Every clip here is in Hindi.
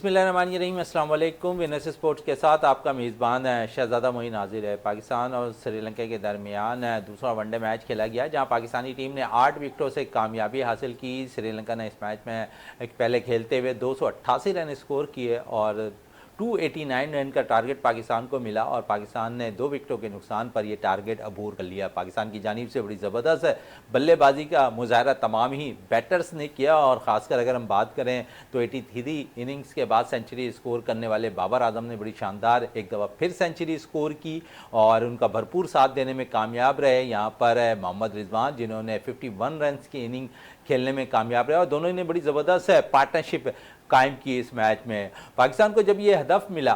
बिस्मिल्लाहिर्रहमानिर्रहीम, अस्सलाम वालेकुम। विनस स्पोर्ट्स के साथ आपका मेज़बान शहजादा मोइन हाजिर है। पाकिस्तान और श्रीलंका के दरमियान दूसरा वनडे मैच खेला गया, जहां पाकिस्तानी टीम ने 8 विकेटों से कामयाबी हासिल की। श्रीलंका ने इस मैच में पहले खेलते हुए 288 रन स्कोर किए और 289 रन का टारगेट पाकिस्तान को मिला और पाकिस्तान ने 2 विकेटों के नुकसान पर यह टारगेट अबूर कर लिया। पाकिस्तान की जानिब से बड़ी ज़बरदस्त बल्लेबाजी का मुजाहरा तमाम ही बैटर्स ने किया और ख़ासकर अगर हम बात करें तो 83 इनिंग्स के बाद सेंचुरी स्कोर करने वाले बाबर आजम ने बड़ी शानदार एक दफ़ा फिर सेंचुरी स्कोर की और उनका भरपूर साथ देने में कामयाब रहे। यहाँ पर मोहम्मद रिजवान, जिन्होंने 51 रन की इनिंग खेलने में कामयाब रहे और दोनों ने बड़ी ज़बरदस्त पार्टनरशिप कायम की इस मैच में। पाकिस्तान को जब ये हदफ मिला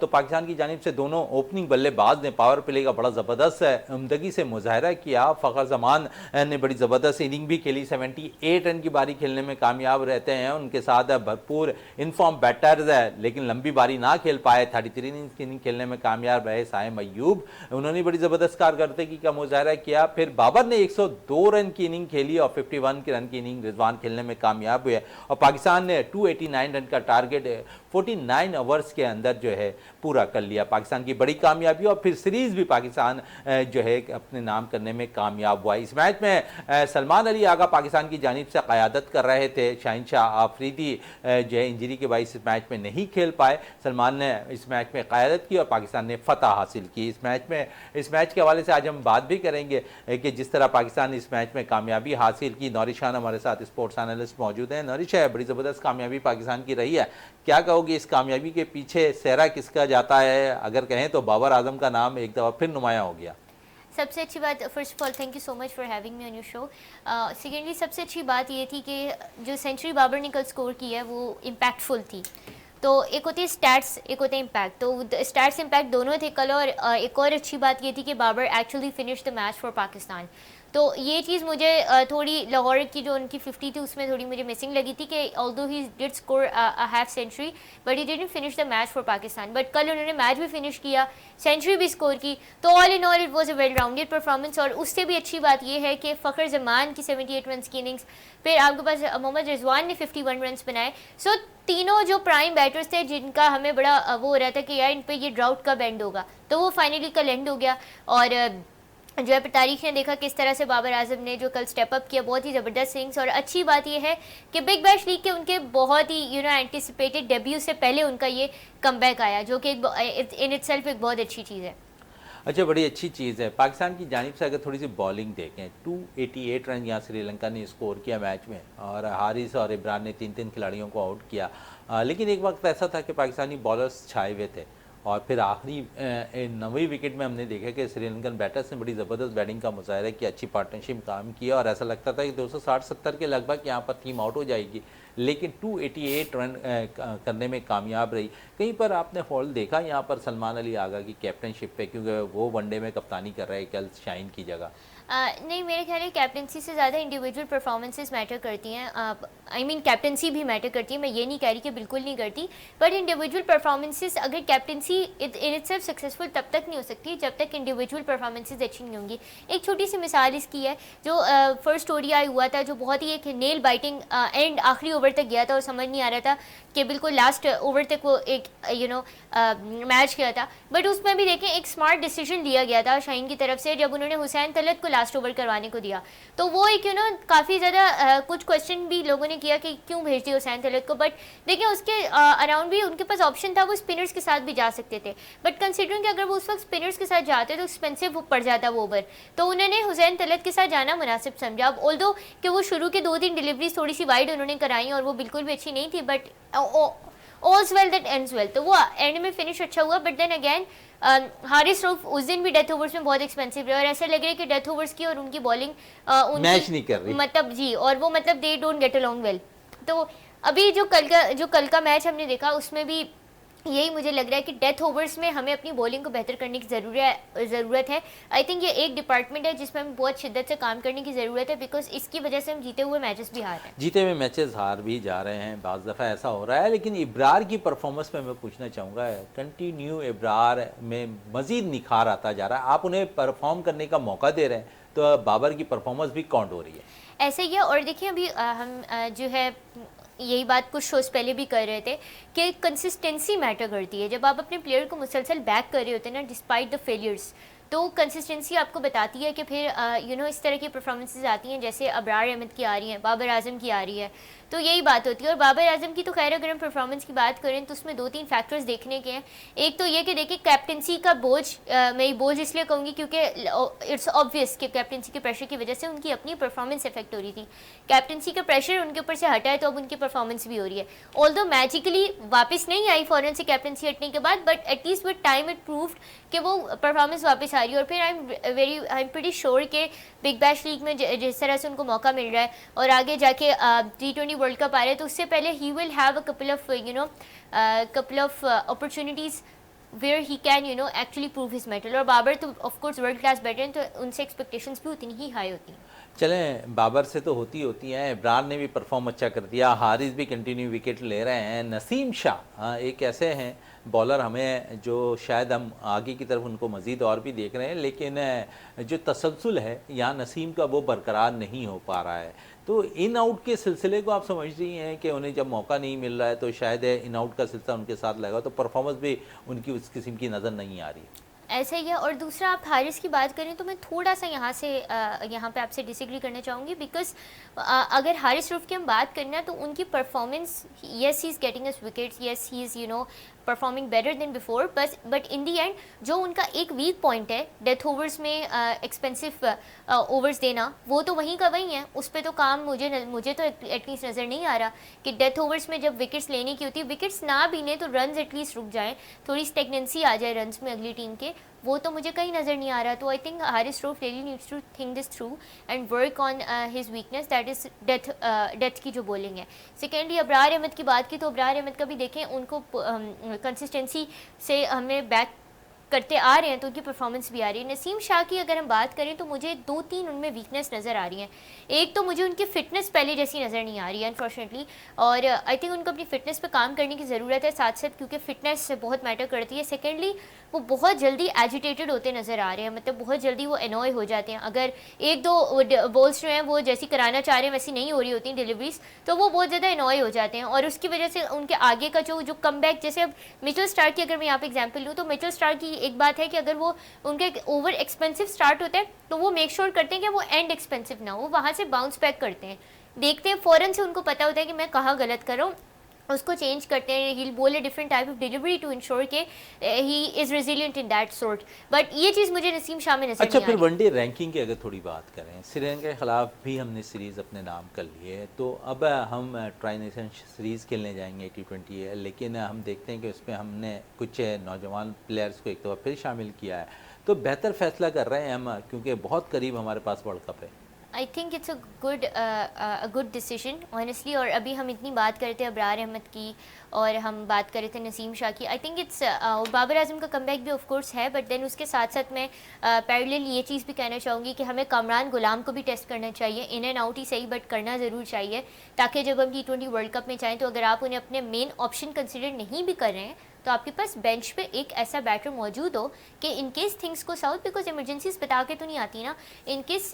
तो पाकिस्तान की जानिब से दोनों ओपनिंग बल्लेबाज ने पावर प्ले का बड़ा ज़बरदस्त उमदगी से मुजाहरा किया। फ़खर जमान ने बड़ी ज़बरदस्त इनिंग भी खेली, 78 रन की बारी खेलने में कामयाब रहते हैं। उनके साथ भरपूर इनफॉर्म बैटर्स है लेकिन लंबी बारी ना खेल पाए, 33 इनिंग्स की इनिंग खेलने में कामयाब रहे। साइम अयूब, उन्होंने बड़ी ज़बरदस्त कारकर्दगी का मुजाहरा किया। फिर बाबर ने 102 रन की इनिंग खेली और 51 रन की इनिंग रिजवान खेलने में कामयाब हुए और पाकिस्तान ने 289 रन का टारगेट 49 ओवर्स के अंदर जो है पूरा कर लिया। पाकिस्तान की बड़ी कामयाबी और फिर सीरीज़ भी पाकिस्तान जो है अपने नाम करने में कामयाब हुआ। इस मैच में सलमान अली आगा पाकिस्तान की जानिब से क़यादत कर रहे थे। शाहिनशाह आफरीदी जो है इंजरी के बायस इस मैच में नहीं खेल पाए। सलमान ने इस मैच में क़यादत की और पाकिस्तान ने फतह हासिल की। इस मैच के हवाले से आज हम बात भी करेंगे कि जिस तरह पाकिस्तान ने इस मैच में कामयाबी हासिल की। नौरिश खान हमारे साथ स्पोर्ट्स एनालिस्ट मौजूद हैं। नौरिश, है बड़ी ज़बरदस्त कामयाबी पाकिस्तान की रही है, क्या कहोगे इस कामयाबी के पीछे सेहरा किसका जाता है? अगर कहें तो बाबर आजम का नाम एक दफ़ा फिर नुमायाँ हो गया। सबसे अच्छी बात, first of all thank you so much for having me on your show. Secondly सबसे अच्छी बात ये थी कि जो सेंचुरी बाबर ने कल स्कोर की है वो इम्पैक्टफुल थी। तो एक होती है स्टैट्स, एक होते हैं इम्पैक्ट। तो स्टैट्स इम्पैक्ट दोनों थे कल। और एक और अच्छी बात ये थी कि Babar actually finish the match for Pakistan. तो ये चीज़ मुझे थोड़ी लाहौर की जो उनकी 50 थी उसमें थोड़ी मुझे मिसिंग लगी थी कि although he did score a half century but he didn't finish the match for Pakistan. But कल उन्होंने मैच भी फिनिश किया, सेंचुरी भी स्कोर की। तो all in all it was a well rounded performance. और उससे भी अच्छी बात ये है कि फ़खर जमान की 78 रन की इनिंग्स, फिर आपके पास मोहम्मद रिजवान ने 51 रन बनाए। सो तीनों जो प्राइम बैटर्स थे जिनका हमें बड़ा वो हो रहा था कि यार इन पे ये ड्राउट कब एंड होगा, तो वो फाइनली कल एंड हो गया। और जो है तारीख ने देखा किस तरह से बाबर आजम ने जो कल स्टेप अप किया, बहुत ही ज़बरदस्त इनिंग्स। और अच्छी बात यह है कि बिग बैश लीग के उनके बहुत ही एंटिसिपेटेड डेब्यू से पहले उनका ये कमबैक आया, जो कि इन इटसेल्फ एक बहुत अच्छी चीज़ है। अच्छा, बड़ी अच्छी चीज़ है। पाकिस्तान की जानिब से अगर थोड़ी सी बॉलिंग देखें, 288 रन यहाँ श्रीलंका ने स्कोर किया मैच में और हारिस और इमरान ने 3 खिलाड़ियों को आउट किया। लेकिन एक वक्त ऐसा था कि पाकिस्तानी बॉलर्स छाए हुए थे और फिर आखिरी 9वीं विकेट में हमने देखा कि श्रीलंकन बैटर्स ने बड़ी ज़बरदस्त बैटिंग का मुजाहरा किया, अच्छी पार्टनरशिप काम किया और ऐसा लगता था कि 260-70 के लगभग यहाँ पर टीम आउट हो जाएगी, लेकिन 288 रन करने में कामयाब रही। कहीं पर आपने फॉल्ट देखा यहाँ पर सलमान अली आगा की कैप्टनशिप पे, क्योंकि वो वनडे में कप्तानी कर रहे हैं कल शाहीन की जगह? नहीं, मेरे ख्याल है कैप्टनसी से ज़्यादा इंडिविजुअल परफॉर्मेंसेस मैटर करती हैं। आई मीन कैप्टनसी भी मैटर करती है, मैं ये नहीं कह रही कि बिल्कुल नहीं करती, पर इंडिविजुअल परफॉर्मेंसेस, अगर कैप्टनसी इन इटसेल्फ सक्सेसफुल तब तक नहीं हो सकती जब तक इंडिविजुअल परफॉर्मेंसेस अच्छी नहीं होंगी। एक छोटी सी मिसाल इसकी है, जो फर्स्ट ODI हुआ था, जो बहुत ही एक नेल बाइटिंग एंड आखिरी ओवर तक गया था और समझ नहीं आ रहा था कि बिल्कुल लास्ट ओवर तक वो एक मैच किया था। बट उसमें भी देखें एक स्मार्ट डिसीजन लिया गया था शाहीन की तरफ से, जब उन्होंने हुसैन तलत को लास्ट ओवर करवाने को दिया। तो वो एक काफ़ी ज़्यादा कुछ क्वेश्चन भी लोगों ने किया कि क्यों भेज दिया हुसैन तलत को। बट देखिए उसके अराउंड भी उनके पास ऑप्शन था, वो स्पिनर्स के साथ भी जा सकते थे। बट कंसिडरिंग कि अगर वो उस वक्त स्पिनर्स के साथ जाते तो एक्सपेंसिव पड़ जाता वो ओवर, तो उन्होंने हुसैन तलत के साथ जाना मुनासिब समझा। अब ऑल्दो कि वो शुरू के 2-3 डिलीवरीज थोड़ी सी वाइड उन्होंने कराई और वो बिल्कुल भी अच्छी नहीं थी, but all's well that ends well, तो वो एंड में फिनिश अच्छा हुआ। But then again Haris Rauf उस दिन भी डेथ ओवर्स में बहुत एक्सपेंसिव रहे और ऐसा लग रहा है कि डेथ ओवर्स की और उनकी बॉलिंग मैच नहीं कर रही, मतलब जी, और वो मतलब they don't get along well. तो अभी जो कल का मैच हमने देखा उसमें भी यही मुझे लग रहा है कि डेथ ओवर्स में हमें अपनी बॉलिंग को बेहतर करने की ज़रूरत है। आई थिंक ये एक डिपार्टमेंट है जिसमें हमें बहुत शिद्दत से काम करने की ज़रूरत है, बिकॉज इसकी वजह से हम जीते हुए मैचेस भी हार रहे हैं, जीते हुए मैचेस हार भी जा रहे हैं, बाज़ दफ़ा ऐसा हो रहा है। लेकिन इब्रार की परफॉर्मेंस में मैं पूछना चाहूँगा, कंटिन्यू इब्रार में मज़ीद निखार आता जा रहा है, आप उन्हें परफॉर्म करने का मौका दे रहे हैं, तो बाबर की परफॉर्मेंस भी काउंट हो रही है। ऐसे ही है। और देखिए अभी हम जो है यही बात कुछ शोज़ पहले भी कर रहे थे कि कंसिस्टेंसी मैटर करती है। जब आप अपने प्लेयर को मुसलसल बैक कर रहे होते हैं ना डिस्पाइट द फेलियर्स, तो कंसिस्टेंसी आपको बताती है कि फिर इस तरह की परफॉर्मेंसेज आती हैं जैसे अबरार अहमद की आ रही हैं, बाबर आजम की आ रही है, तो यही बात होती है। और बाबर आजम की तो खैर अगर हम परफॉर्मेंस की बात करें तो उसमें 2-3 फैक्टर्स देखने के हैं। एक तो ये कि देखिए कैप्टनसी का बोझ, मैं बोझ इसलिए कहूँगी क्योंकि इट्स ऑब्वियस कि कैप्टनसी के प्रेशर की वजह से उनकी अपनी परफॉर्मेंस इफेक्ट हो रही थी। कैप्टनसी का प्रेशर उनके ऊपर से हटा है तो अब उनकी परफॉर्मेंस भी हो रही है। ऑल्दो मैजिकली वापस नहीं आई फ़ौरन से कैप्टनसी हटने के बाद, but at least with time it proved कि वो परफॉर्मेंस वापस आ रही है। और फिर आई एम प्रीटी श्योर के बिग बैश लीग में जिस तरह से उनको मौका मिल रहा है और आगे जाके T20 वर्ल्ड कप आ रहा है, तो उससे पहले ही will have a couple of opportunities where he can actually prove his mettle. और बाबर तो of course world class batter, तो उनसे एक्सपेक्टेशंस भी उतनी ही हाई होती हैं। चलें, बाबर से तो होती हैं, इब्रार ने भी परफॉर्म अच्छा कर दिया, हारिस भी कंटिन्यू विकेट ले रहे हैं। नसीम शाह एक ऐसे हैं बॉलर हमें जो शायद हम आगे की तरफ उनको मज़ीद और भी देख रहे हैं, लेकिन जो तसलसल है यहाँ नसीम का वो बरकरार नहीं हो पा रहा है। तो इन आउट के सिलसिले को आप समझ रही हैं कि उन्हें जब मौका नहीं मिल रहा है तो शायद इन आउट का सिलसिला उनके साथ लगा, तो परफॉर्मेंस भी उनकी उस किस्म की नज़र नहीं आ रही। ऐसा ही है। और दूसरा आप हारिस की बात करें तो मैं थोड़ा सा यहाँ पे आपसे डिसएग्री करना चाहूँगी, बिकॉज अगर हारिस रूफ की हम बात करें ना तो उनकी performance, yes he is getting us wickets, yes he is performing better than before, but in the and जो उनका एक वीक पॉइंट है डेथ ओवर्स में एक्सपेंसिव ओवर्स देना, वो तो वहीं का वहीं है। उस पर तो काम मुझे तो एटलीस्ट नज़र नहीं आ रहा कि डेथ ओवर्स में जब विकेट्स लेने की होती है, विकेट्स ना भी लें तो रन्स एटलीस्ट रुक जाएँ, थोड़ी स्टेगनेंसी आ जाए रन्स में अगली टीम के, वो तो मुझे कहीं नज़र नहीं आ रहा। तो I think Haris Rauf really needs to think this through and work on his weakness, that is death की जो बॉलिंग है। सेकेंडली अबरार अहमद की बात की तो अबरार अहमद का भी देखें, उनको कंसिस्टेंसी से हमें बैक करते आ रहे हैं तो उनकी परफॉर्मेंस भी आ रही है। नसीम शाह की अगर हम बात करें तो मुझे 2-3 उनमें वीकनेस नज़र आ रही हैं। एक तो मुझे उनकी फ़िटनेस पहले जैसी नज़र नहीं आ रही है अनफॉर्चुनेटली, और आई थिंक उनको अपनी फ़िटनेस पे काम करने की ज़रूरत है साथ साथ, क्योंकि फ़िटनेस बहुत मैटर करती है। सेकेंडली वो बहुत जल्दी एजिटेटेड होते नज़र आ रहे हैं, मतलब बहुत जल्दी वो एनॉय हो जाते हैं। अगर एक दो बॉल्स जो हैं वो जैसी कराना चाह रहे हैं वैसी नहीं हो रही होती डिलीवरीज, तो वो बहुत ज़्यादा एनॉय हो जाते हैं और उसकी वजह से उनके आगे का जो कमबैक, जैसे अब मिचेल स्टार्क की अगर मैं यहाँ पे एग्जांपल लूँ तो मिचेल स्टार्क की एक बात है कि अगर वो उनके ओवर एक्सपेंसिव स्टार्ट होता है तो वो मेक श्योर करते हैं कि वो एंड एक्सपेंसिव ना हो, वहाँ से बाउंस बैक करते हैं, देखते हैं फ़ौरन से उनको पता होता है कि मैं कहाँ गलत कर रहा हूँ, उसको चेंज करते हैं। He bowl a different type of delivery to ensure के he is resilient in that sort, but ये चीज़ मुझे नसीम शाह में नजर अच्छा, नहीं फिर आ रही। वनडे रैंकिंग की अगर थोड़ी बात करें, श्रीलंका के ख़िलाफ़ भी हमने सीरीज़ अपने नाम कर ली है, तो अब हम ट्राई नेशन सीरीज़ खेलने जाएंगे T20 है, लेकिन हम देखते हैं कि उसमें हमने कुछ नौजवान प्लेयर्स को एक दफ़ा फिर शामिल किया है, तो बेहतर फैसला कर रहे हैं हम, क्योंकि बहुत करीब हमारे पास वर्ल्ड कप है। आई think it's a good decision honestly. और अभी हम इतनी बात करते हैं अबरार अहमद की और हम बात कर रहे थे नसीम शाह की, आई थिंक इट्स बाबर आजम का कमबैक भी ऑफ कोर्स है, बट देन उसके साथ साथ मैं पैरेलल ये चीज़ भी कहना चाहूँगी कि हमें कामरान गुलाम को भी टेस्ट करना चाहिए, इन एंड आउट ही सही बट करना ज़रूर चाहिए, ताकि जब हम T20 वर्ल्ड कप में चाहें तो अगर आप उन्हें अपने मेन ऑप्शन कंसिडर नहीं भी कर रहे हैं तो आपके पास बेंच पे एक ऐसा बैटर मौजूद हो कि इन केस थिंग्स को साउथ, बिकॉज इमरजेंसीज बता के तो नहीं आती ना, इन केस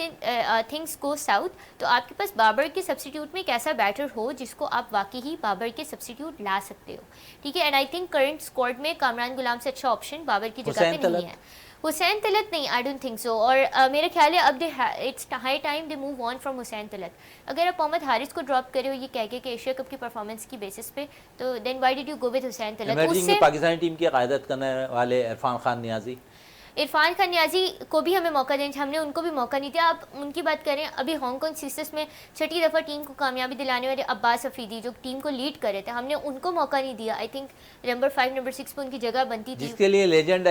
थिंग्स को साउथ, तो आपके पास बाबर के सब्स्टिट्यूट में एक ऐसा बैटर हो जिसको आप वाकई ही बाबर के सब्स्टिट्यूट ला सकते हो, ठीक है। And I think current squad में कामरान गुलाम से अच्छा ऑप्शन बाबर की जगह पे नहीं है। हुसैन तलत नहीं, आई डोंट थिंक सो। और मेरा ख्याल है अब it's high time they move on from Hussain Talat. अगर आप मोहम्मद हारिस को ड्रॉप करे हो ये कह के कि एशिया कप की परफॉर्मेंस की बेसिस पे, तो then why did you go with Hussain Talat? उससे पाकिस्तानी टीम की क़यादत करने वाले इरफान खान नियाजी, इरफान खान नियाजी को भी हमें मौका देना, हमने उनको भी मौका नहीं दिया। आप उनकी बात करें, अभी हांगकांग सीरीज में छठी दफ़ा टीम को कामयाबी दिलाने वाले अब्बास अफरीदी जो टीम को लीड कर रहे थे, हमने उनको मौका नहीं दिया। आई थिंक नंबर 5 नंबर 6 पे उनकी जगह बनती थी, जिसके लिए लेजेंड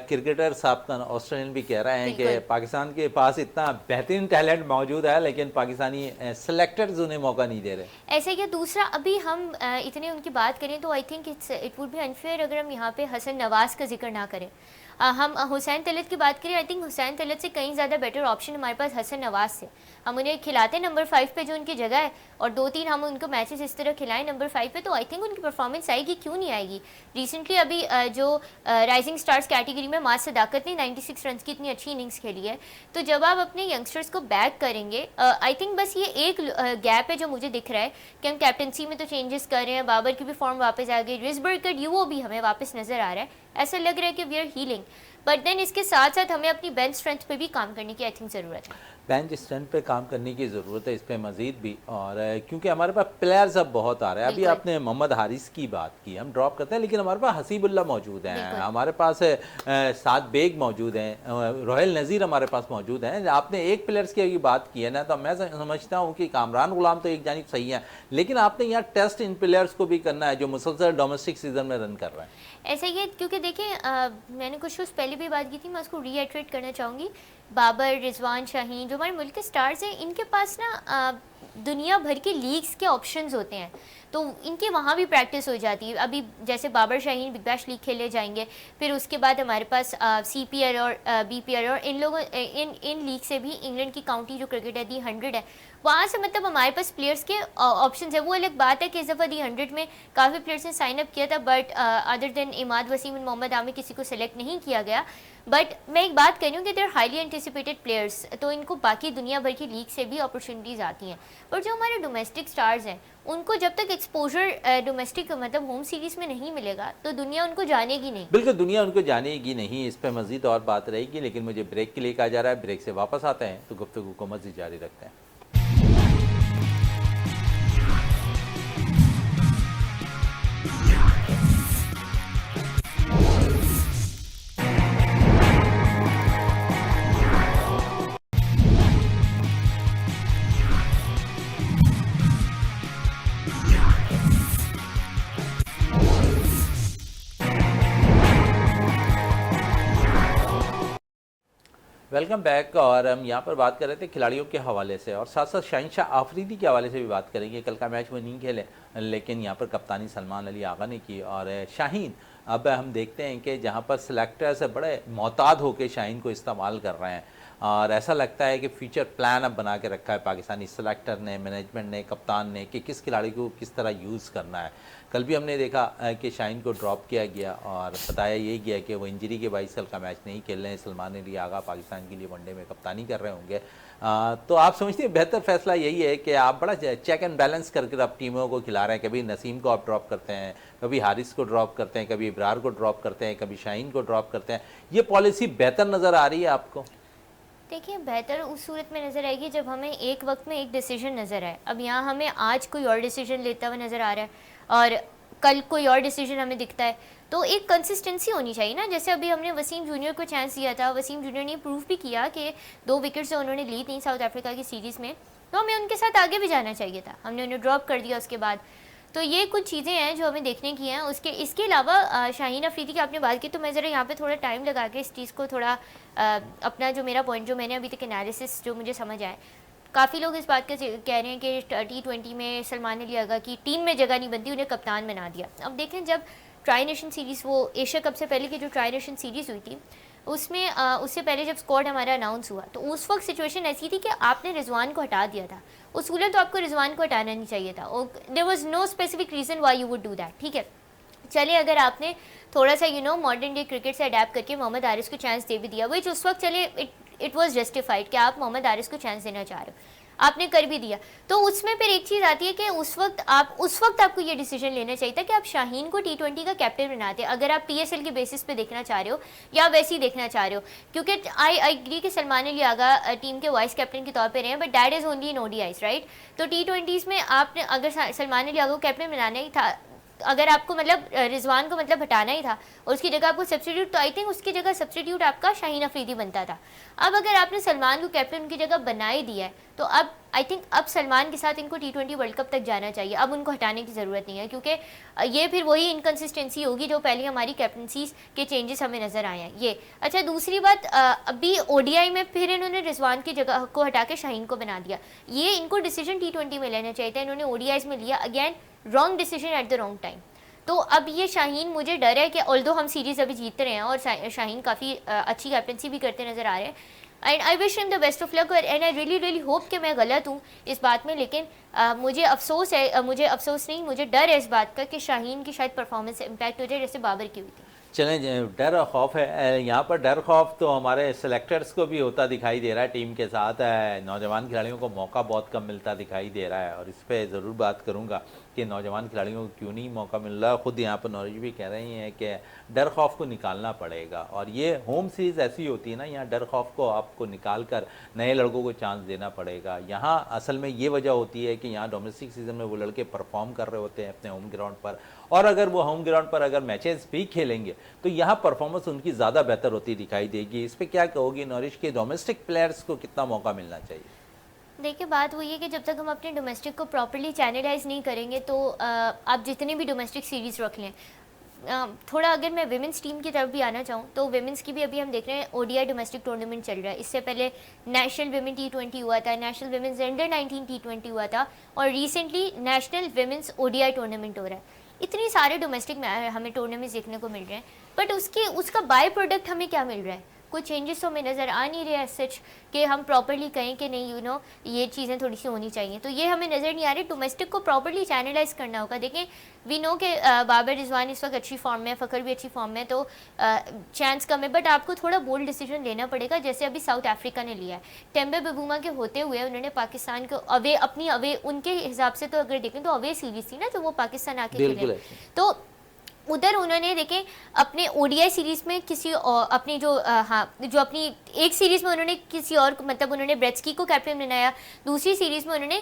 क्रिकेटर साहब ऑस्ट्रेलियन भी कह रहे हैं कि पाकिस्तान के पास इतना बेहतरीन टैलेंट मौजूद है लेकिन पाकिस्तानी सेलेक्टर्स उन्हें मौका नहीं दे रहे। ऐसा ही। दूसरा, अभी हम इतने उनकी बात करें तो I think it would be unfair अगर हम यहाँ पे हसन नवाज का जिक्र ना करें। हम हुसैन तलत की बात करें, आई थिंक हुसैन तलत से कहीं ज़्यादा बेटर ऑप्शन हमारे पास हसन नवाज से। हम उन्हें खिलाते नंबर 5 पे जो उनकी जगह है, और 2-3 हम उनको मैचेस इस तरह खिलाएं नंबर 5 पे, तो आई थिंक उनकी परफॉर्मेंस आएगी, क्यों नहीं आएगी। रिसेंटली अभी जो राइजिंग स्टार्स कैटेगरी में मास सदाकत ने 96 रन की इतनी अच्छी इनिंग्स खेली है। तो जब आप अपने यंगस्टर्स को बैक करेंगे, आई थिंक बस ये एक गैप है जो मुझे दिख रहा है कि हम कैप्टनसी में तो चेंजेस कर रहे हैं, बाबर की भी फॉर्म वापस आ गई, रिजबर्ग का ड्यूओ भी हमें वापस नजर आ रहा है, ऐसा लग रहा है कि we are healing. But then इसके साथ साथ हमें अपनी बेंच स्ट्रेंथ पे भी काम करने की आई थिंक ज़रूरत है। बेंच स्ट्रेंथ पे काम करने की ज़रूरत है इस पे मज़ीद भी, और क्योंकि हमारे पास प्लेयर्स अब बहुत आ रहे हैं। अभी आपने मोहम्मद हारिस की बात की, हम ड्रॉप करते हैं, लेकिन हमारे पास हसीबुल्ला मौजूद हैं, हमारे पास साद बेग मौजूद हैं, रोहेल नज़ीर हमारे पास मौजूद हैं। आपने एक प्लेयर्स की बात की है ना, तो मैं समझता हूँ कि कामरान गुलाम तो एक जानिब सही है, लेकिन आपने यहाँ टेस्ट इन प्लेयर्स को भी करना है जो मुसलसल डोमेस्टिक सीजन में रन कर रहे हैं। ऐसा ही है, क्योंकि देखिए मैंने कुछ रोज़ पहले भी बात की थी, मैं उसको रीएट्रेट करना चाहूँगी। बाबर, रिजवान, शाहीन जो हमारे मुल्क के स्टार्स हैं, इनके पास ना दुनिया भर के लीग्स के ऑप्शंस होते हैं, तो इनकी वहाँ भी प्रैक्टिस हो जाती है। अभी जैसे Babar, Shaheen Big Bash League खेले जाएंगे, फिर उसके बाद हमारे पास CPL और BPL और इन लोगों इन लीग से भी इंग्लैंड की काउंटी जो क्रिकेट है दी 100 है, वहाँ से मतलब हमारे पास प्लेयर्स के ऑप्शंस है। वो अलग बात है कि इस दफ़ा दी 100 में काफ़ी प्लेयर्स ने साइन अप किया था, but other than Imad Wasim, Mohammad Amir किसी को सिलेक्ट नहीं किया गया। बट मैं एक बात कह रही हूँ कि देर हाईली एंटिसिपेटेड प्लेयर्स, तो इनको बाकी दुनिया भर की लीग से भी अपॉर्चुनिटीज़ आती हैं। पर जो हमारे डोमेस्टिक स्टार्स हैं, उनको जब तक एक्सपोजर डोमेस्टिक मतलब होम सीरीज़ में नहीं मिलेगा, तो दुनिया उनको जानेगी नहीं। बिल्कुल, दुनिया उनको जानेगी नहीं। इस पर मज़ीद और बात रहेगी, लेकिन मुझे ब्रेक के लिए कहा जा रहा है। ब्रेक से वापस आते हैं तो गुफ्तगू को मज़ीद जारी रखते हैं। Welcome back. और हम यहाँ पर बात कर रहे थे खिलाड़ियों के हवाले से, और साथ साथ शहंशाह आफरीदी के हवाले से भी बात करेंगे। कल का मैच वो नहीं खेले, लेकिन यहाँ पर कप्तानी सलमान अली आगा ने की। और शाहीन, अब हम देखते हैं कि जहाँ पर सेलेक्टर्स बड़े मोहतात होकर शाहीन को इस्तेमाल कर रहे हैं, और ऐसा लगता है कि फ्यूचर प्लान अब बना के रखा है पाकिस्तानी सेलेक्टर ने, मैनेजमेंट ने, कप्तान ने, कि किस खिलाड़ी को किस तरह यूज़ करना है। कल भी हमने देखा कि शाहीन को ड्रॉप किया गया और बताया यही गया कि वो इंजरी के बाइस कल का मैच नहीं खेल रहे हैं। सलमान अली आगा पाकिस्तान के लिए वनडे में कप्तानी कर रहे होंगे। तो आप समझते हैं बेहतर फैसला यही है कि आप बड़ा चेक एंड बैलेंस करके आप टीमों को खिला रहे हैं। कभी नसीम को आप ड्रॉप करते हैं, कभी हारिस को ड्रॉप करते हैं, कभी इब्रार को ड्रॉप करते हैं, कभी शाहीन को ड्रॉप करते हैं। ये पॉलिसी बेहतर नज़र आ रही है आपको? देखिए, बेहतर उस सूरत में नज़र आएगी जब हमें एक वक्त में एक डिसीजन नज़र आए। अब यहाँ हमें आज कोई और डिसीजन लेता हुआ नज़र आ रहा है और कल कोई और डिसीजन हमें दिखता है, तो एक कंसिस्टेंसी होनी चाहिए ना। जैसे अभी हमने वसीम जूनियर को चांस दिया था, वसीम जूनियर ने प्रूव भी किया कि 2 विकेट्स जो उन्होंने ली थी साउथ अफ्रीका की सीरीज़ में, तो हमें उनके साथ आगे भी जाना चाहिए था। हमने उन्हें ड्रॉप कर दिया उसके बाद। तो ये कुछ चीज़ें हैं जो हमें देखने की हैं। इसके अलावा शाहीन अफरीदी की आपने बात की, तो मैं ज़रा यहाँ पे थोड़ा टाइम लगा के इस चीज़ को थोड़ा अपना जो मेरा पॉइंट जो मैंने अभी तक एनालिसिस जो मुझे समझ आए, काफ़ी लोग इस बात का कह रहे हैं कि T20 में सलमान अली आगा की टीम में जगह नहीं बनती, उन्हें कप्तान बना दिया। अब देखें, जब ट्राई नेशन सीरीज़, वो एशिया कप से पहले की जो ट्राई नेशन सीरीज़ हुई थी, उसमें उससे पहले जब स्क्वाड हमारा अनाउंस हुआ, तो उस वक्त सिचुएशन ऐसी थी कि आपने रिजवान को हटा दिया था। उसूलन तो आपको रिजवान को हटाना नहीं चाहिए था, और there was no specific reason why you would do that. ठीक है, चले अगर आपने थोड़ा सा मॉडर्न डे क्रिकेट से अडेप्ट करके मोहम्मद हारिस को चांस दे भी दिया, वही उस वक्त चले इट वाज जस्टिफाइड कि आप मोहम्मद हारिस को चांस देना चाह रहे हो, आपने कर भी दिया। तो उसमें फिर एक चीज़ आती है कि उस वक्त आपको ये डिसीजन लेना चाहिए था कि आप शाहीन को T20 का कैप्टन बनाते, अगर आप PSL के बेसिस पे देखना चाह रहे हो या वैसे ही देखना चाह रहे हो। क्योंकि आई एग्री कि सलमान अली आगा टीम के वाइस कैप्टन के तौर पे रहे हैं, but that is only in ODIs, right. तो T20s में आपने अगर सलमान अली आगा को कैप्टन बनाना ही था, अगर आपको मतलब रिजवान को मतलब हटाना ही था और उसकी जगह आपको सब्स्टिट्यूट, तो आई थिंक उसकी जगह सब्स्टिट्यूट आपका शाहीन अफरीदी बनता था। अब अगर आपने सलमान को कैप्टन उनकी जगह बना ही दिया है, तो अब आई थिंक अब सलमान के साथ इनको T20 वर्ल्ड कप तक जाना चाहिए। अब उनको हटाने की ज़रूरत नहीं है, क्योंकि ये फिर वही इनकन्सिस्टेंसी होगी जो पहले हमारी कैप्टनसीज के चेंजेस हमें नज़र आए हैं। ये अच्छा, दूसरी बात, अभी ODI में फिर इन्होंने रिजवान की जगह को हटा के शाहीन को बना दिया। ये इनको डिसीजन T20 में लेना चाहिए था, इन्होंने ODIs में लिया। Again wrong decision at the wrong time. तो अब ये शाहीन, मुझे डर है कि ऑल्दो हम सीरीज़ अभी जीत रहे हैं और शाहीन काफ़ी अच्छी कैप्टनसी भी करते नज़र आ रहे हैं, and I wish him the best of luck, and I really really hope कि मैं गलत हूँ इस बात में, लेकिन मुझे अफसोस है, मुझे अफसोस नहीं, मुझे डर है इस बात का कि शाहीन की शायद परफॉर्मेंस इम्पैक्ट हो जाए जैसे बाबर की हुई थी। चलें, डर और खौफ है यहाँ पर। डर खौफ तो हमारे सेलेक्टर्स को भी होता दिखाई दे रहा है टीम के साथ। नौजवान खिलाड़ियों को मौका बहुत कम मिलता दिखाई दे रहा है, और इस पर ज़रूर बात करूँगा कि नौजवान खिलाड़ियों को क्यों नहीं मौका मिल रहा। ख़ुद यहाँ पर नॉलेज भी कह रही हैं कि डर खौफ को निकालना पड़ेगा, और ये होम सीरीज़ ऐसी होती है ना, यहाँ डर खौफ को आपको निकाल कर नए लड़कों को चांस देना पड़ेगा। यहाँ असल में ये वजह होती है कि यहाँ डोमेस्टिक सीजन में वो लड़के परफॉर्म कर रहे होते हैं अपने होम ग्राउंड पर, और अगर वो होम ग्राउंड पर अगर मैचेस भी खेलेंगे तो यहाँ परफॉर्मेंस उनकी ज़्यादा बेहतर होती दिखाई देगी। इस पर क्या कहोगी नॉरिश के डोमेस्टिक प्लेयर्स को कितना मौका मिलना चाहिए? देखिए, बात वही है कि जब तक हम अपने डोमेस्टिक को प्रॉपर्ली चैनलाइज नहीं करेंगे तो आप जितने भी डोमेस्टिक सीरीज़ रख लें, थोड़ा अगर मैं विमेंस टीम की तरफ भी आना चाहूँ तो विमेंस की भी अभी हम देख रहे हैं ओडीआई डोमेस्टिक टूर्नामेंट चल रहा है। इससे पहले नेशनल विमेन T20 हुआ था, नेशनल विमेंस अंडर 19 T20 हुआ था, और recently national women's ODI tournament हो रहा है। इतनी सारे डोमेस्टिक में हमें टूर्नामेंट्स देखने को मिल रहे हैं, बट उसका बाय प्रोडक्ट हमें क्या मिल रहा है? कोई चेंजेस तो हमें नज़र आ नहीं रहे सच कि हम प्रॉपर्ली कहें कि नहीं ये चीज़ें थोड़ी सी होनी चाहिए, तो ये हमें नज़र नहीं आ रही। डोमेस्टिक को प्रॉपर्ली चैनलाइज करना होगा। देखें, वी नो कि बाबर रिजवान इस वक्त अच्छी फॉर्म में है, फ़खर भी अच्छी फॉर्म में है, तो चांस कम है, बट आपको थोड़ा बोल्ड डिसीजन लेना पड़ेगा, जैसे अभी साउथ अफ्रीका ने लिया है। टेम्बे बबूमा के होते हुए उन्होंने पाकिस्तान को अपनी उनके हिसाब से तो अगर देखें तो अवे सीरीज़ थी ना, तो वो पाकिस्तान आके खेले, तो उधर उन्होंने देखें अपने ओडीआई सीरीज़ में किसी अपनी जो जो अपनी एक सीरीज़ में उन्होंने किसी और, मतलब उन्होंने ब्रेट्स्की को कैप्टन बनाया, दूसरी सीरीज़ में उन्होंने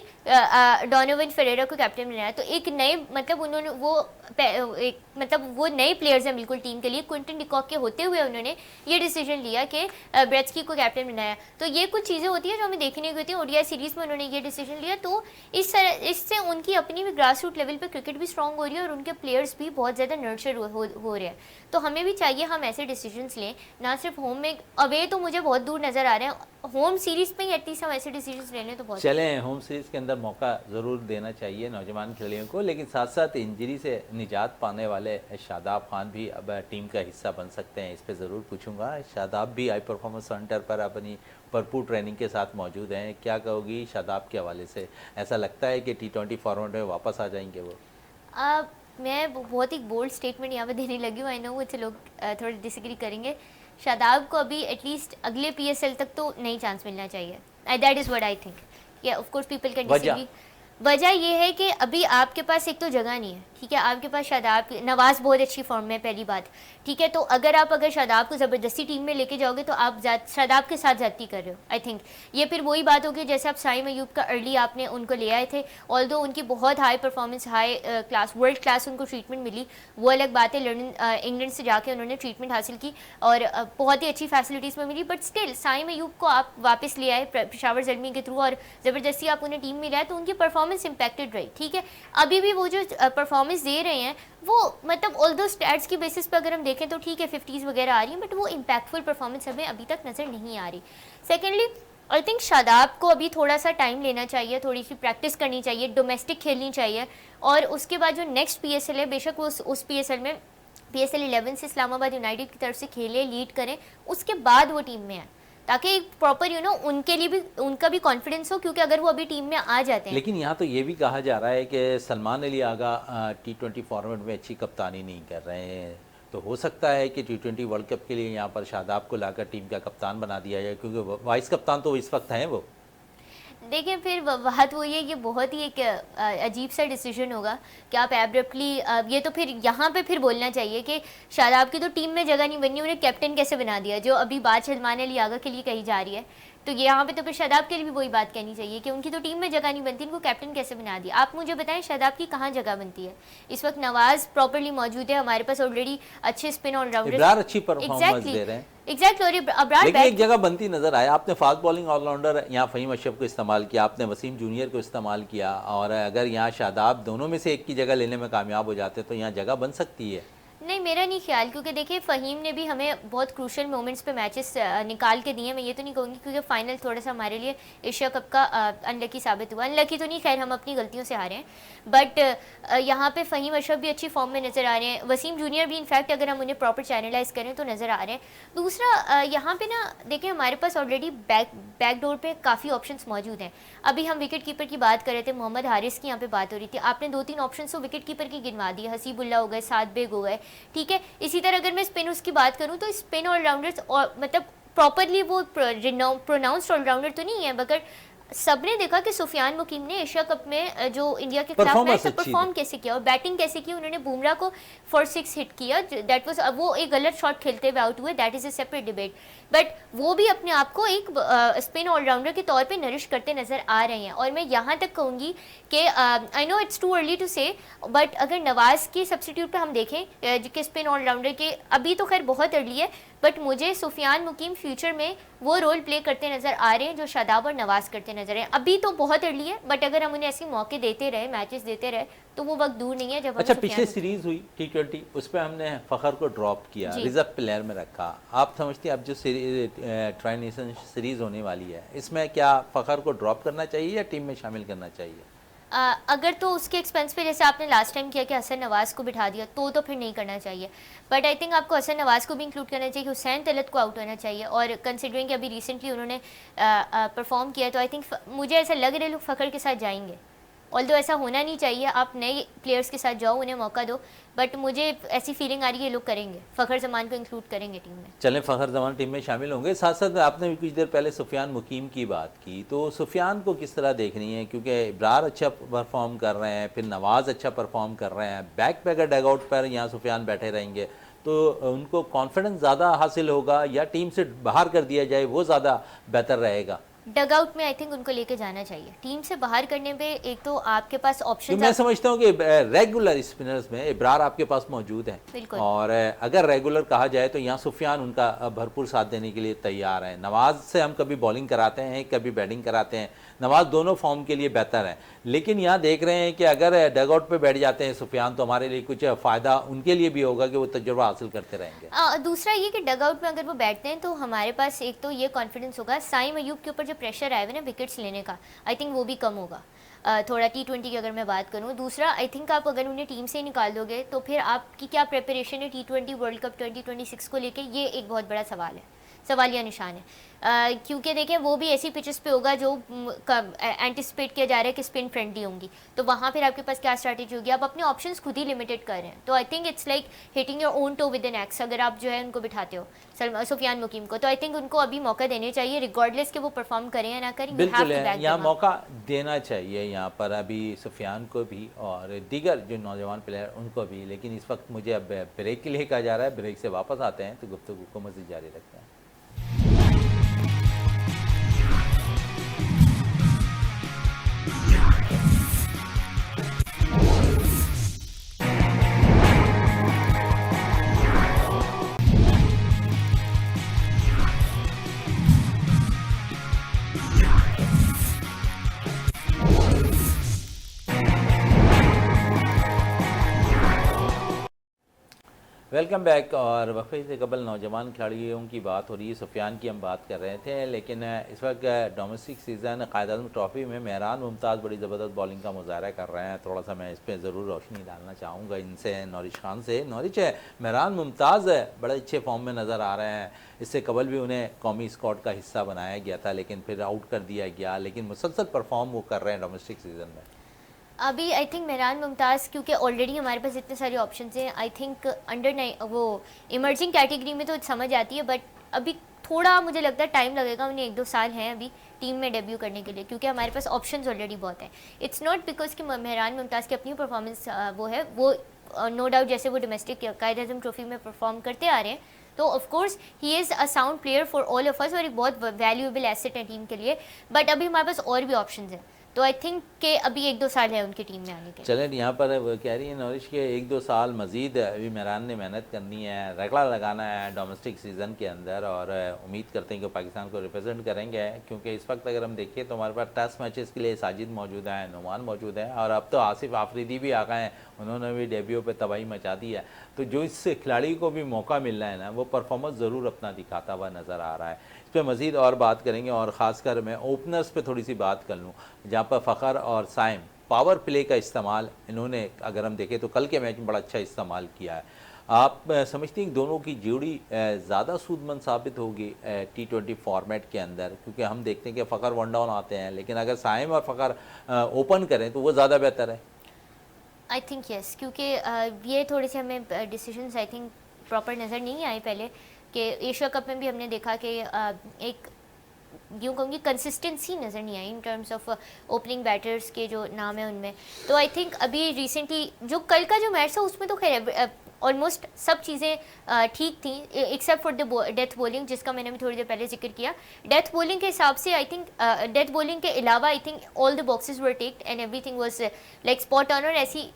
डोनोवन फेरेरा को कैप्टन बनाया, तो एक नए, मतलब उन्होंने वो नए प्लेयर्स हैं बिल्कुल टीम के लिए। क्विंटन डिकॉक के होते हुए उन्होंने ये डिसीजन लिया कि ब्रेट्स्की को कैप्टन बनाया, तो ये कुछ चीज़ें होती हैं जो हमें देखने को होती है। ओडीआई सीरीज़ में उन्होंने ये डिसीजन लिया, तो इससे उनकी अपनी भी ग्रास रूट लेवल पर क्रिकेट भी स्ट्रॉन्ग हो रही है और उनके प्लेयर्स भी बहुत ज़्यादा नर्चर हो रहे हैं। तो हमें भी चाहिए हम ऐसे डिसीजंस लें, ना सिर्फ होम में। अवे तो मुझे बहुत दूर नज़र आ रहे हैं, होम सीरीज़ में ही एटलीस्ट हम ऐसे डिसीजंस ले लें तो बहुत। चलें, होम सीरीज़ के अंदर मौका ज़रूर देना चाहिए नौजवान खिलाड़ियों को, लेकिन साथ साथ इंजरी से निजात पाने वाले शादाब खान भी अब टीम का हिस्सा बन सकते हैं। इस पर ज़रूर पूछूंगा। शादाब भी हाई परफॉर्मेंस सेंटर पर अपनी भरपूर ट्रेनिंग के साथ मौजूद हैं। क्या कहोगी शादाब के हवाले से? ऐसा लगता है कि T20 फॉर्मेट में वापस आ जाएंगे वो? मैं बहुत ही बोल्ड स्टेटमेंट यहाँ पे देने लगी हूँ, आई नो मुझसे लोग थोड़े डिसएग्री करेंगे। शादाब को अभी एटलीस्ट अगले PSL तक तो नहीं चांस मिलना चाहिए, that is what I think. या of course people can disagree. वजह यह है कि अभी आपके पास एक तो जगह नहीं है, ठीक है। आपके पास नवाज़ बहुत अच्छी फॉर्म में, पहली बात, ठीक है। तो अगर शादाब को ज़बरदस्ती टीम में लेके जाओगे तो आप शादाब के साथ ज़्यादती कर रहे हो। आई थिंक ये फिर वही बात होगी जैसे आप साइम अयूब का अर्ली आपने उनको ले आए थे, ऑल्दो उनकी बहुत high performance, high class, world class उनको ट्रीटमेंट मिली, वो अलग बात है। इंग्लैंड से जाके उन्होंने ट्रीटमेंट हासिल की और बहुत ही अच्छी फैसिलिटीज़ में मिली, बट स्टिल साइम अयूब को आप वापस ले आए पेशावर ज़ल्मी के थ्रू और ज़बरदस्ती आप उन्हें टीम में लाए, तो उनकी परफॉर्मेंस इम्पैक्टेड रही, ठीक है। अभी भी वो जो परफॉर्मेंस दे रहे हैं वो, मतलब ऑल्दो स्टैट्स की बेसिस पर अगर हम देखें तो ठीक है 50s वगैरह आ रही है, बट वो इम्पैक्टफुल परफॉर्मेंस हमें अभी तक नज़र नहीं आ रही। सेकेंडली, आई थिंक शादाब को अभी थोड़ा सा टाइम लेना चाहिए, थोड़ी सी प्रैक्टिस करनी चाहिए, डोमेस्टिक खेलनी चाहिए, और उसके बाद जो नेक्स्ट PSL है, बेशक वो उस PSL में PSL 11 से इस्लामाबाद यूनाइटेड की तरफ से खेले, लीड करें, उसके बाद वो टीम में आए, ताकि एक प्रॉपर उनके लिए भी, उनका भी कॉन्फिडेंस हो, क्योंकि अगर वो अभी टीम में आ जाते हैं। लेकिन यहाँ तो ये भी कहा जा रहा है कि सलमान अली आगा T20 फॉर्मेट में अच्छी कप्तानी नहीं कर रहे हैं, तो हो सकता है कि T20 वर्ल्ड कप के लिए यहाँ पर शादाब को लाकर टीम का कप्तान बना दिया जाए, क्योंकि वाइस कप्तान तो इस वक्त हैं वो। देखिए, फिर बात वो ये बहुत ही एक अजीब सा डिसीजन होगा कि आप एब्रप्टली, ये तो फिर यहाँ पे फिर बोलना चाहिए कि शादाब की तो टीम में जगह नहीं बनी, उन्हें कैप्टन कैसे बना दिया, जो अभी बात सलमान अली आगा के लिए कही जा रही है। तो यहाँ पे तो फिर शादाब के लिए भी वही बात कहनी चाहिए कि उनकी तो टीम में जगह नहीं बनती, इनको कैप्टन कैसे बना दिया। आप मुझे बताएं शादाब की कहाँ जगह बनती है? इस वक्त नवाज प्रॉपर्ली मौजूद है, हमारे पास ऑलरेडी अच्छे स्पिन ऑलराउंडर, अच्छी परफॉर्मेंस दे रहे हैं, एग्जैक्टली। लेकिन एक जगह बनती नजर आया, आपने फास्ट बॉलिंग ऑलराउंडर यहाँ फ़हीम अशरफ को इस्तेमाल किया, आपने वसीम जूनियर को इस्तेमाल किया, और अगर यहाँ शादाब दोनों में से एक की जगह लेने में कामयाब हो जाते तो यहाँ जगह बन सकती है। नहीं, मेरा नहीं ख्याल, क्योंकि देखिए फ़हीम ने भी हमें बहुत क्रूशल मोमेंट्स पे मैचेस निकाल के दिए हैं। मैं ये तो नहीं कहूँगी, क्योंकि फ़ाइनल थोड़ा सा हमारे लिए एशिया कप का अनलकी साबित हुआ। अनलकी तो नहीं, खैर हम अपनी गलतियों से हारे हैं, बट यहाँ पे फ़हीम अशरफ भी अच्छी फॉर्म में नज़र आ रहे हैं। वसीम जूनियर भी इनफैक्ट अगर हम उन्हें प्रॉपर चैनलाइज करें तो नज़र आ रहे हैं। दूसरा यहाँ पे ना देखिए, हमारे पास ऑलरेडी बैक डोर पे काफ़ी ऑप्शंस मौजूद हैं। अभी हम विकेट कीपर की बात कर रहे थे, मोहम्मद हारिस की यहाँ पे बात हो रही थी। आपने 2-3 ऑप्शन तो विकेट कीपर की गिनवा दी, हसीबुल्ला हो गए, साद बेग हो गए, ठीक है। इसी तरह अगर मैं स्पिन उसकी बात करूँ तो स्पिन ऑलराउंडर्स, और मतलब प्रॉपरली वो प्रोनाउंस्ड ऑलराउंडर तो नहीं है, मगर सबने देखा कि सुफियान मुकीम ने एशिया कप में जो इंडिया के खिलाफ मैच परफॉर्म कैसे किया और बैटिंग कैसे की। उन्होंने बुमराह को 4-6 हिट किया, दैट वाज, वो एक गलत शॉट खेलते हुए आउट हुए, that is a separate debate, but वो भी अपने आप को एक स्पिन ऑलराउंडर के तौर पे नरिश करते नज़र आ रहे हैं। और मैं यहाँ तक कहूँगी कि I know it's too early to say, but अगर नवाज़ के सब्स्टिट्यूट पे हम देखें कि स्पिन ऑलराउंडर के, अभी तो खैर बहुत अर्ली है, बट मुझे सुफियान मुकीम फ्यूचर में वो रोल प्ले करते नज़र आ रहे हैं जो शादाब और नवाज़ करते नज़र आ रहे हैं। अभी तो बहुत अर्ली है, बट अगर हम उन्हें ऐसे मौके देते रहे, मैचेस देते रहे, तो वो वक्त दूर नहीं है जब अच्छा, पिछले सीरीज हुई T20, उस पर हमने फ़खर को ड्रॉप किया, रिजर्व प्लेयर में रखा। आप समझते हैं अब जो ट्राई नेशन सीरीज़ होने वाली है, इसमें क्या फ़खर को ड्रॉप करना चाहिए या टीम में शामिल करना चाहिए? अगर तो उसके एक्सपेंस पे, जैसे आपने लास्ट टाइम किया कि हसन नवाज़ को बिठा दिया, तो फिर नहीं करना चाहिए, बट आई थिंक आपको हसन नवाज़ को भी इंक्लूड करना चाहिए, हुसैन तलत को आउट होना चाहिए। और कंसिडरिंग कि अभी रिसेंटली उन्होंने परफॉर्म किया, तो आई थिंक मुझे ऐसा लग रहा है लोग फ़खर के साथ जाएंगे। ऑल्दो ऐसा होना नहीं चाहिए, आप नए प्लेयर्स के साथ जाओ, उन्हें मौका दो, बट मुझे ऐसी फीलिंग आ रही है ये लोग करेंगे, फ़खर जमान को इंक्लूड करेंगे टीम में। चलें, फ़खर जमान टीम में शामिल होंगे। साथ साथ आपने भी कुछ देर पहले सुफियान मुकीम की बात की, तो सुफियान को किस तरह देख रही हैं? क्योंकि इब्रार अच्छा परफॉर्म कर रहे हैं, फिर नवाज़ अच्छा परफॉर्म कर रहे हैं, बैक पे अगर डग आउट पर यहाँ सुफियान बैठे रहेंगे तो उनको कॉन्फिडेंस ज़्यादा हासिल होगा या टीम से बाहर कर दिया जाए वो ज़्यादा बेहतर रहेगा? डग आउट में आई थिंक उनको लेके जाना चाहिए। टीम से बाहर करने पे एक तो आपके पास ऑप्शन, मैं समझता हूँ कि रेगुलर स्पिनर्स में इब्रार आपके पास मौजूद है, और अगर रेगुलर कहा जाए तो यहाँ सुफियान उनका भरपूर साथ देने के लिए तैयार है। नवाज से हम कभी बॉलिंग कराते हैं, कभी बैटिंग कराते हैं, नवाज दोनों फॉर्म के लिए बेहतर है, लेकिन यहाँ देख रहे हैं कि अगर डग आउट पे बैठ जाते हैं सुफियान, तो हमारे लिए कुछ फ़ायदा उनके लिए भी होगा कि वो तजुर्बा हासिल करते रहेंगे। दूसरा ये कि डग आउट में अगर वो बैठते हैं तो हमारे पास एक तो ये कॉन्फिडेंस होगा, साइम अयूब के ऊपर जो प्रेशर आया हुआ है ना विकेट्स लेने का, आई थिंक वो भी कम होगा थोड़ा T20 की अगर मैं बात करूँ। दूसरा, आई थिंक आप अगर उन्हें टीम से ही निकाल दोगे तो फिर आपकी क्या प्रिपरेशन है T20 वर्ल्ड कप 2026 को लेके, ये एक बहुत बड़ा सवाल है, सवालिया निशान है। क्योंकि देखें वो भी ऐसी पिचेस पे होगा जो एंटिसिपेट किया जा रहा है कि स्पिन फ्रेंडली होंगी, तो वहाँ फिर आपके पास क्या स्ट्रैटेजी होगी? आप अपने ऑप्शंस खुद ही लिमिटेड कर रहे हैं, तो I think it's like hitting your own toe with an axe अगर आप जो है उनको बिठाते हो सुफियान मुकीम को, तो आई थिंक उनको अभी मौका देने चाहिए, रिकॉर्डलेस के वो परफॉर्म करें या ना करें। बिल्कुल है, यहाँ मौका देना चाहिए यहाँ पर अभी सुफियान को भी और दीगर जो नौजवान प्लेयर उनको भी। लेकिन इस वक्त मुझे अब ब्रेक के लिए कहा जा रहा है, ब्रेक से वापस आते हैं तो गुफ्तगू को मज़ीद जारी रखते हैं। Welcome back. और वक्फे से कबल नौजवान खिलाड़ियों की बात हो रही है, सुफियान की हम बात कर रहे थे, लेकिन इस वक्त डोमेस्टिक सीज़न कायद-ए-आज़म ट्रॉफ़ी में मेहरान मुमताज़ बड़ी ज़बरदस्त बॉलिंग का मुज़ाहरा कर रहे हैं। थोड़ा सा मैं इस पर ज़रूर रोशनी डालना चाहूँगा इनसे, नौरिश खान से। नौरिश मेहरान मुमताज़ बड़े अच्छे फॉर्म में नज़र आ रहे हैं, इससे कबल भी उन्हें कौमी स्क्वाड का हिस्सा बनाया गया था लेकिन फिर आउट कर दिया गया, लेकिन मुसलसल परफॉर्म वो कर रहे हैं डोमेस्टिक सीज़न में। अभी आई थिंक मेहरान मुमताज़, क्योंकि ऑलरेडी हमारे पास इतने सारे ऑप्शंस हैं, आई थिंक अंडर वो इमर्जिंग कैटेगरी में तो समझ आती है, बट अभी थोड़ा मुझे लगता है टाइम लगेगा, उन्हें 1-2 साल हैं अभी टीम में डेब्यू करने के लिए, क्योंकि हमारे पास ऑप्शंस ऑलरेडी बहुत हैं। इट्स नॉट बिकॉज कि मेहरान मुमताज़ की अपनी परफॉर्मेंस वो है, वो नो डाउट जैसे वो डोमेस्टिक कायद-ए-आज़म ट्रॉफी में परफॉर्म करते आ रहे हैं, तो of course he is a sound player for all of us और एक बहुत वैल्यूएबल एसेट है टीम के लिए, बट अभी हमारे पास और भी ऑप्शंस हैं, तो आई थिंक के अभी 1-2 साल है उनकी टीम में आने के। चलें, यहाँ पर वो कह रही है नौरिश के 1-2 साल मज़ीद अभी मेहरान ने मेहनत करनी है, रगड़ा लगाना है डोमेस्टिक सीज़न के अंदर, और उम्मीद करते हैं कि पाकिस्तान को रिप्रेजेंट करेंगे। क्योंकि इस वक्त अगर हम देखें तो हमारे पास टेस्ट मैचेस के लिए साजिद मौजूद हैं, नुमान मौजूद हैं, और अब तो आसिफ आफरीदी भी आ गए हैं, उन्होंने भी डेब्यू पे तबाही मचा दी है। तो जो इस खिलाड़ी को भी मौका मिल रहा है ना, वो परफॉर्मेंस ज़रूर अपना दिखाता हुआ नज़र आ रहा है। इस पर मज़ीद और बात करेंगे, और ख़ासकर मैं ओपनर्स पे थोड़ी सी बात कर लूँ, जहाँ पर फ़खर और साइम पावर प्ले का इस्तेमाल इन्होंने, अगर हम देखें तो कल के मैच में बड़ा अच्छा इस्तेमाल किया है। आप समझती हैं दोनों की जोड़ी ज़्यादा सूदमंद साबित होगी T20 फॉर्मेट के अंदर? क्योंकि हम देखते हैं कि फ़खर वन डाउन आते हैं, लेकिन अगर साइम और फ़खर ओपन करें तो वो ज़्यादा बेहतर है। आई थिंक यस, क्योंकि ये थोड़े से हमें डिसीजंस आई थिंक प्रॉपर नज़र नहीं आए पहले, कि एशिया कप में भी हमने देखा कि एक यूँ कहूँगी कंसिस्टेंसी नज़र नहीं आई in terms of opening batters के जो नाम है उनमें। तो आई थिंक अभी रिसेंटली जो कल का जो मैच था उसमें तो खैर ऑलमोस्ट सब चीज़ें ठीक थी, except for the death bowling, जिसका मैंने भी थोड़ी देर पहले जिक्र किया। डेथ बॉलिंग के हिसाब से आई थिंक डेथ बॉलिंग के अलावा I think all the boxes were ticked and everything was like spot on. और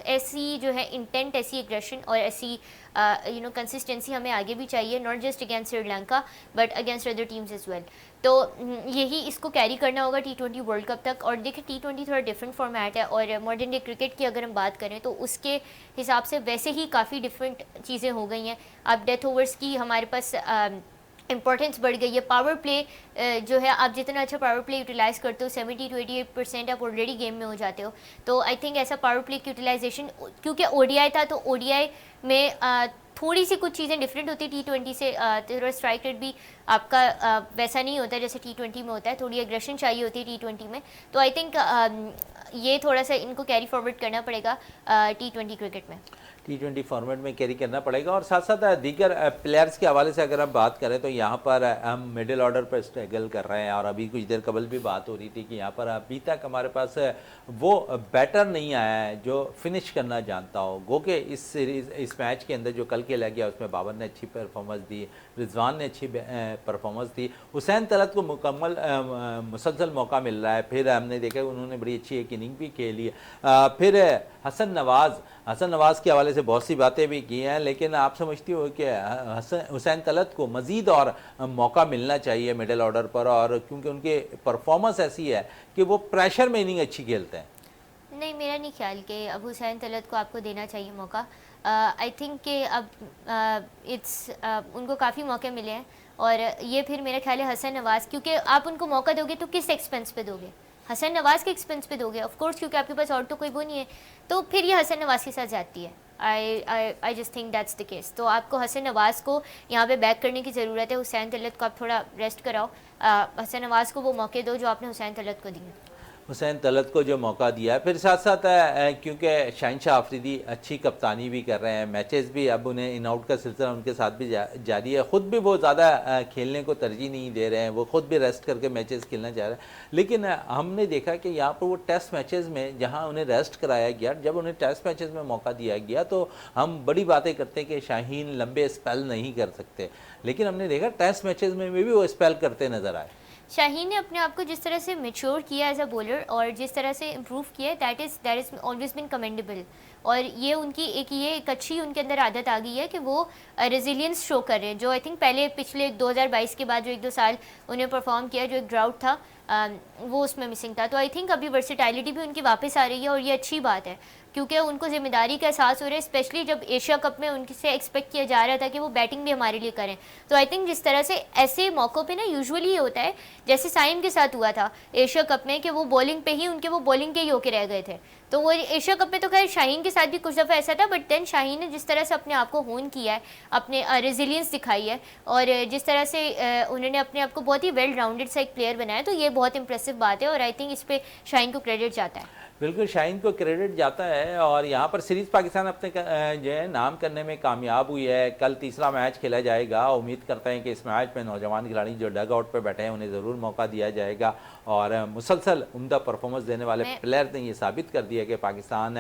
ऐसी जो है इंटेंट, ऐसी एग्रेशन और ऐसी कंसिस्टेंसी हमें आगे भी चाहिए, not just against Sri Lanka but against other teams as well. तो यही इसको कैरी करना होगा T20 वर्ल्ड कप तक। और देखिए T20 थोड़ा डिफरेंट फॉर्मेट है, और मॉडर्न डे क्रिकेट की अगर हम बात करें तो उसके हिसाब से वैसे ही काफ़ी डिफरेंट चीज़ें हो गई हैं। अब डेथ ओवर्स की हमारे पास इंपॉर्टेंस बढ़ गई है। पावर प्ले जो है, आप जितना अच्छा पावर प्ले यूटिलाइज़ करते हो 70 to 88% आप ऑलरेडी गेम में हो जाते हो। तो आई थिंक ऐसा पावर प्ले की यूटिलाइजेशन, क्योंकि ODI था तो ODI में थोड़ी सी कुछ चीज़ें डिफरेंट होती है T20 से। थोड़ा स्ट्राइक रेट भी आपका वैसा नहीं होता जैसे T20 में होता है, थोड़ी एग्रेशन चाहिए होती है T20 में। तो आई थिंक ये थोड़ा सा इनको कैरी फॉरवर्ड करना पड़ेगा T20 क्रिकेट में। T20 फॉर्मेट में कैरी करना पड़ेगा। और साथ साथ दीगर प्लेयर्स के हवाले से अगर हम बात करें तो यहाँ पर हम मिडिल ऑर्डर पर स्ट्रगल कर रहे हैं, और अभी कुछ देर कबल भी बात हो रही थी कि यहाँ पर अभी तक हमारे पास वो बैटर नहीं आया है जो फिनिश करना जानता हो। गो के इस सीरीज़, इस मैच के अंदर जो कल खेला गया उसमें बाबर ने अच्छी परफॉर्मेंस दी, रिजवान ने अच्छी परफॉर्मेंस दी, हुसैन तलत को मुकम्मल मुसलसल मौका मिल रहा है। फिर हमने देखा उन्होंने बड़ी अच्छी एक इनिंग भी खेली। फिर हसन नवाज़ के हवाले से बहुत सी बातें भी की हैं, लेकिन आप समझती हो कि हुसैन तलत को मज़ीद और मौका मिलना चाहिए मिडिल ऑर्डर पर, और क्योंकि उनके परफॉर्मेंस ऐसी है कि वो प्रेशर में इनिंग अच्छी खेलते हैं। नहीं, मेरा नहीं ख्याल कि अब हुसैन तलत को आपको देना चाहिए मौका। आई थिंक कि अब उनको काफ़ी मौके मिले हैं, और ये फिर मेरा ख्याल है हसन नवाज़, क्योंकि आप उनको मौका दोगे तो किस एक्सपेंस पे दोगे? हसन नवाज़ के एक्सपेंस पे दोगे ऑफ कोर्स, क्योंकि आपके पास और तो कोई वो नहीं है। तो फिर ये हसन नवाज़ के साथ जाती है। I just think that's the case. तो आपको हसन नवाज़ को यहाँ पे बैक करने की ज़रूरत है। हुसैन तलत को आप थोड़ा रेस्ट कराओ, हसन नवाज़ को वो मौके दो जो आपने हुसैन तलत को दिए। हुसैन तलत को जो मौका दिया है, फिर साथ साथ क्योंकि शाहिनशाह आफरीदी अच्छी कप्तानी भी कर रहे हैं, मैचेस भी अब उन्हें इन आउट का सिलसिला उनके साथ भी जारी है। ख़ुद भी वो ज़्यादा खेलने को तरजीह नहीं दे रहे हैं, वो ख़ुद भी रेस्ट करके मैचेस खेलना चाह रहे हैं। लेकिन हमने देखा कि यहाँ पर वो टेस्ट मैचेस में जहाँ उन्हें रेस्ट कराया गया, जब उन्हें टेस्ट मैचेस में मौका दिया गया तो हम बड़ी बातें करते हैं कि शाहीन लंबे स्पेल नहीं कर सकते, लेकिन हमने देखा टेस्ट मैचेस में भी वो स्पेल करते नज़र आए। शाहीन ने अपने आप को जिस तरह से मेच्योर किया एज अ बॉलर और जिस तरह से इम्प्रूव किया है, that is always been commendable. और ये उनकी एक अच्छी उनके अंदर आदत आ गई है कि वो रेजिलियंस शो कर रहे हैं, जो आई थिंक पहले पिछले 2022 के बाद जो 1-2 साल उन्हें परफॉर्म किया, जो एक ड्राउट था वो उसमें मिसिंग था। तो आई थिंक अभी वर्सेटाइलिटी भी उनकी वापस आ रही है, और ये अच्छी बात है क्योंकि उनको जिम्मेदारी का एहसास हो रहा है, स्पेशली जब एशिया कप में उनसे एक्सपेक्ट किया जा रहा था कि वो बैटिंग भी हमारे लिए करें। तो आई थिंक जिस तरह से ऐसे मौक़ों पे ना यूजुअली ये होता है, जैसे साइम के साथ हुआ था एशिया कप में कि वो बॉलिंग पे ही वो बॉलिंग के ही होके रह गए थे। तो वो एशिया कप में तो खैर शाहीन के साथ भी कुछ दफ़ा ऐसा था, बट देन शाहीन ने जिस तरह से अपने आप को होन किया है, अपने रेजिलियंस दिखाई है, और जिस तरह से उन्होंने अपने आप को बहुत ही वेल राउंडेड सा एक प्लेयर बनाया, तो ये बहुत इंप्रेसिव बात है, और आई थिंक इस पर शाहीन को क्रेडिट जाता है। बिल्कुल शाहीन को क्रेडिट जाता है। और यहाँ पर सीरीज़ पाकिस्तान अपने जो है नाम करने में कामयाब हुई है। कल तीसरा मैच खेला जाएगा, उम्मीद करते हैं कि इस मैच में नौजवान खिलाड़ी जो डग आउट पर बैठे हैं उन्हें ज़रूर मौका दिया जाएगा, और मुसलसल उम्दा परफॉर्मेंस देने वाले प्लेयर ने ये साबित कर दिया कि पाकिस्तान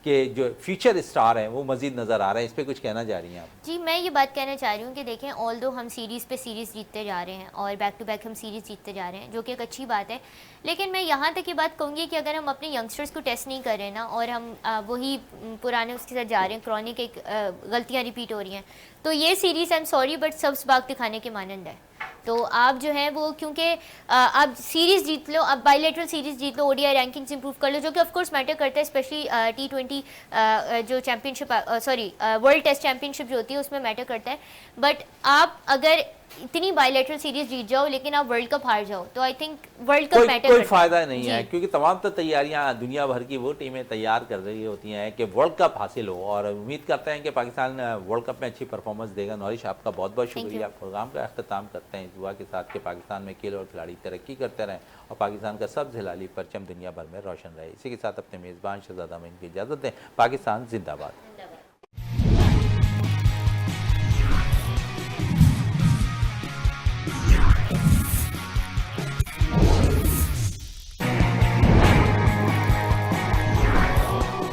के जो फ्यूचर स्टार हैं वो मज़ीद नज़र आ रहे हैं। इस पर कुछ कहना चाह रही हैं आप? जी, मैं ये बात कहना चाह रही हूँ कि देखें, ऑल्दो हम सीरीज़ पे सीरीज़ जीतते जा रहे हैं और बैक टू बैक हम सीरीज़ जीतते जा रहे हैं, जो कि एक अच्छी बात है, लेकिन मैं यहाँ तक ये बात कहूँगी कि अगर हम अपने यंगस्टर्स को टेस्ट नहीं कर रहे ना, और हम वही पुराने उसके साथ जा रहे हैं, क्रॉनिक एक गलतियाँ रिपीट हो रही हैं, तो ये series I am sorry but सब बाग दिखाने के मानंद है। तो आप जो है वो क्योंकि आप सीरीज़ जीत लो, आप बायलैटरल सीरीज़ जीत लो, ओडीआई रैंकिंग्स इंप्रूव कर लो, जो कि ऑफ कोर्स मैटर करता है, स्पेशली T20 जो championship sorry world test championship जो होती है उसमें मैटर करता है। बट आप अगर इतनी बायलैटरल सीरीज जीत जाओ लेकिन आप वर्ल्ड कप हार जाओ तो I think world cup matter कोई करता फायदा नहीं है, जी। क्योंकि तमाम तो तैयारियां दुनिया भर की वो टीमें तैयार कर रही होती हैं कि वर्ल्ड कप हासिल हो, और उम्मीद करते हैं कि पाकिस्तान वर्ल्ड कप में अच्छी परफॉर्मेंस देगा। नौरिश, आपका बहुत बहुत थैंक यू। शुक्रिया। प्रोग्राम का अख्ताम करते हैं इस दुआ के साथ कि पाकिस्तान में खेल और खिलाड़ी तरक्की करते रहें और पाकिस्तान का सब हिलाली परचम दुनिया भर में रोशन रहे। इसी के साथ अपने मेज़बान शहजादा में इनकी इजाज़त दें। पाकिस्तान जिंदाबाद।